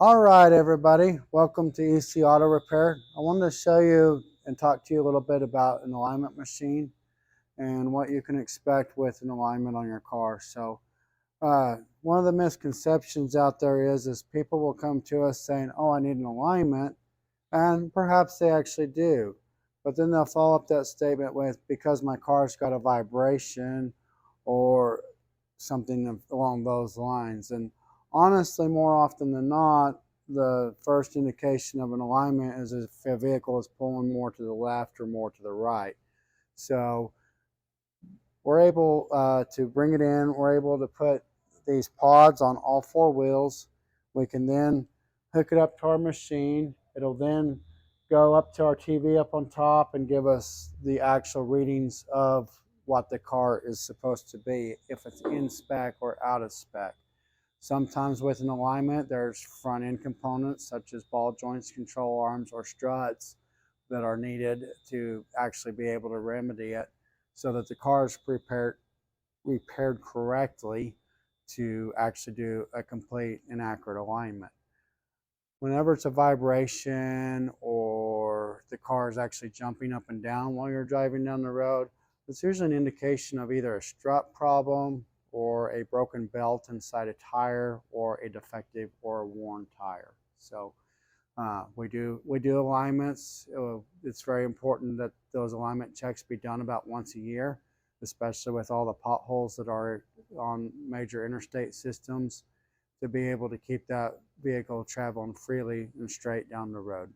All right, everybody. Welcome to EC Auto Repair. I wanted to show you and talk to you a little bit about an alignment machine and what you can expect with an alignment on your car. One of the misconceptions out there is people will come to us saying, "Oh, I need an alignment," and perhaps they actually do. But then they'll follow up that statement with, "Because my car's got a vibration," or something along those lines. And honestly, more often than not, the first indication of an alignment is if a vehicle is pulling more to the left or more to the right. So we're able to bring it in. We're able to put these pods on all four wheels. We can then hook it up to our machine. It'll then go up to our TV up on top and give us the actual readings of what the car is supposed to be, if it's in spec or out of spec. Sometimes with an alignment, there's front end components such as ball joints, control arms, or struts that are needed to actually be able to remedy it so that the car is repaired correctly to actually do a complete and accurate alignment. Whenever it's a vibration or the car is actually jumping up and down while you're driving down the road, it's usually an indication of either a strut problem or a broken belt inside a tire or a defective or a worn tire. We do alignments. It's very important that those alignment checks be done about once a year, especially with all the potholes that are on major interstate systems, to be able to keep that vehicle traveling freely and straight down the road.